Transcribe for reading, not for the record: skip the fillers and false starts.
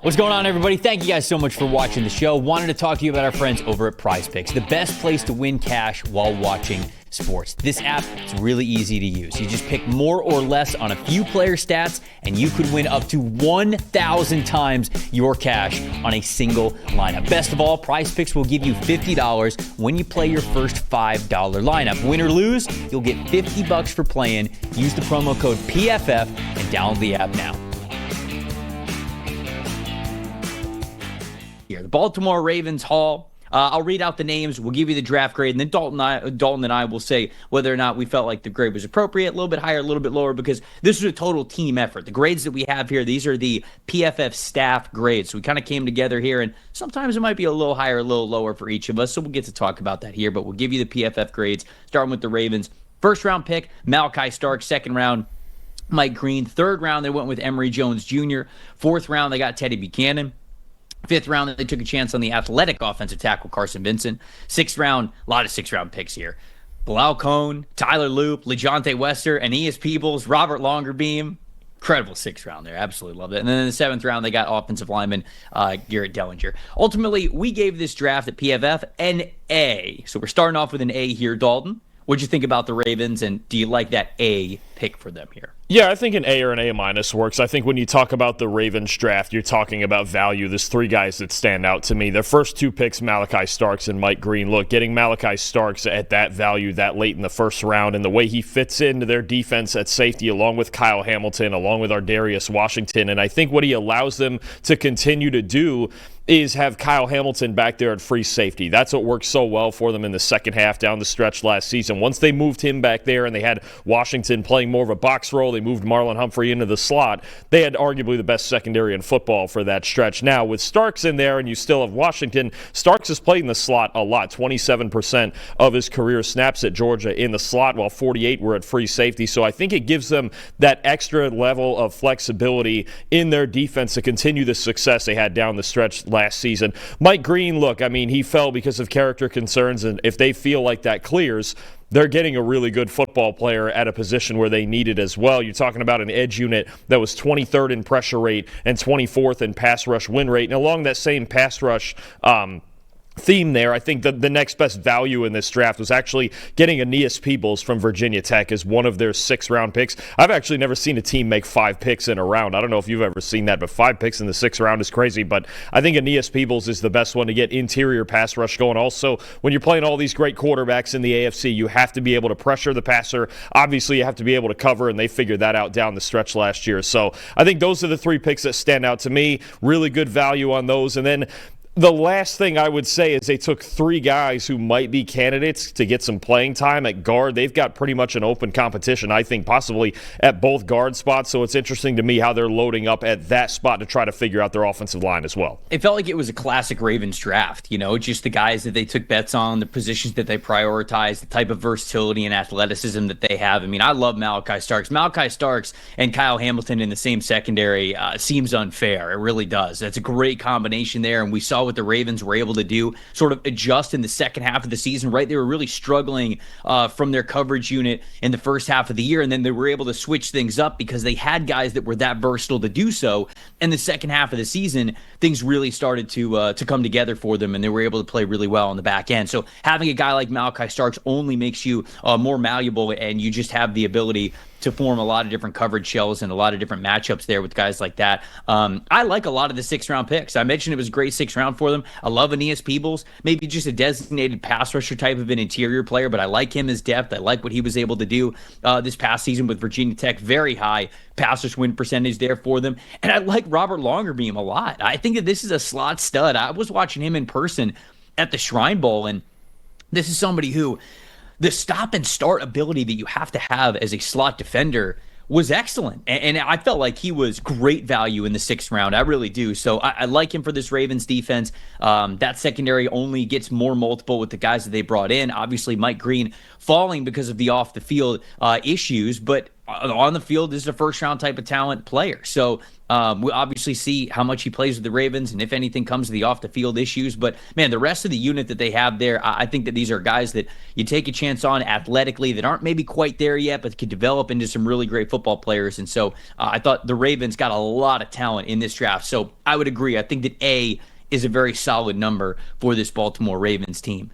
What's going on, everybody? Thank you guys so much for watching the show. Wanted to talk to you about our friends over at Prize Picks, the best place to win cash while watching sports. This app is really easy to use. You just pick more or less on a few player stats, and you could win up to 1,000 times your cash on a single lineup. Best of all, Prize Picks will give you $50 when you play your first $5 lineup. Win or lose, you'll get $50 for playing. Use the promo code PFF and download the app now. Here, the Baltimore Ravens haul. I'll read out the names. We'll give you the draft grade, and then Dalton and I will say whether or not we felt like the grade was appropriate, a little bit higher, a little bit lower, because this was a total team effort. The grades that we have here, these are the PFF staff grades. So we kind of came together here, and sometimes it might be a little higher, a little lower for each of us, so we'll get to talk about that here, but we'll give you the PFF grades, starting with the Ravens. First round pick, Malachi Starks. Second round, Mike Green. Third round, they went with Emory Jones Jr. Fourth round, they got Teddy Buchanan. Fifth round, they took a chance on the athletic offensive tackle, Carson Vincent. Sixth round, a lot of sixth-round picks here. Bilal Cohn, Tyler Loop, LeJonte Wester, Aeneas Peebles, Robert Longerbeam. Incredible sixth round there. Absolutely loved it. And then in the seventh round, they got offensive lineman Garrett Dellinger. Ultimately, we gave this draft at PFF an A. So we're starting off with an A here, Dalton. What'd you think about the Ravens, and do you like that A pick for them here? Yeah, I think an A or an A- works. I think when you talk about the Ravens draft, you're talking about value. There's three guys that stand out to me. Their first two picks, Malachi Starks and Mike Green. Look, getting Malachi Starks at that value that late in the first round, and the way he fits into their defense at safety, along with Kyle Hamilton, along with Ardarius Washington, and I think what he allows them to continue to do is have Kyle Hamilton back there at free safety. That's what worked so well for them in the second half down the stretch last season. Once they moved him back there and they had Washington playing more of a box role, they moved Marlon Humphrey into the slot. They had arguably the best secondary in football for that stretch. Now, with Starks in there and you still have Washington, Starks has played in the slot a lot. 27% of his career snaps at Georgia in the slot, while 48 were at free safety. So I think it gives them that extra level of flexibility in their defense to continue the success they had down the stretch last season. Mike Green, look, I mean, he fell because of character concerns, and if they feel like that clears, they're getting a really good football player at a position where they need it as well. You're talking about an edge unit that was 23rd in pressure rate and 24th in pass rush win rate. And along that same pass rush theme there, I think that the next best value in this draft was actually getting Aeneas Peebles from Virginia Tech as one of their sixth-round picks. I've actually never seen a team make 5 picks in a round. I don't know if you've ever seen that, but 5 picks in the sixth round is crazy. But I think Aeneas Peebles is the best one to get interior pass rush going. Also, when you're playing all these great quarterbacks in the AFC, you have to be able to pressure the passer. Obviously, you have to be able to cover, and they figured that out down the stretch last year. So I think those are the 3 picks that stand out to me. Really good value on those. And then the last thing I would say is they took 3 guys who might be candidates to get some playing time at guard. They've got pretty much an open competition, I think, possibly at both guard spots. So it's interesting to me how they're loading up at that spot to try to figure out their offensive line as well. It felt like it was a classic Ravens draft, just the guys that they took bets on, the positions that they prioritized, the type of versatility and athleticism that they have. I mean, I love Malachi Starks. Malachi Starks and Kyle Hamilton in the same secondary seems unfair. It really does. That's a great combination there, and we saw what the Ravens were able to do, sort of adjust in the second half of the season, right? They were really struggling from their coverage unit in the first half of the year, and then they were able to switch things up because they had guys that were that versatile to do so. In the second half of the season, things really started to come together for them, and they were able to play really well on the back end. So having a guy like Malachi Starks only makes you more malleable, and you just have the ability to form a lot of different coverage shells and a lot of different matchups there with guys like that. I like a lot of the sixth-round picks. I mentioned it was a great sixth round for them. I love Aeneas Peebles, maybe just a designated pass rusher type of an interior player, but I like him as depth. I like what he was able to do this past season with Virginia Tech. Very high pass rush win percentage there for them. And I like Robert Longerbeam a lot. I think that this is a slot stud. I was watching him in person at the Shrine Bowl, and this is somebody who the stop and start ability that you have to have as a slot defender was excellent. And I felt like he was great value in the sixth round. I really do. So I like him for this Ravens defense. That secondary only gets more multiple with the guys that they brought in. Obviously, Mike Green falling because of the off-the-field issues, but on the field, this is a first-round type of talent player. So We'll obviously see how much he plays with the Ravens and if anything comes to the off the field issues. But man, the rest of the unit that they have there, I think that these are guys that you take a chance on athletically that aren't maybe quite there yet, but could develop into some really great football players. And so I thought the Ravens got a lot of talent in this draft. So I would agree. I think that A is a very solid number for this Baltimore Ravens team.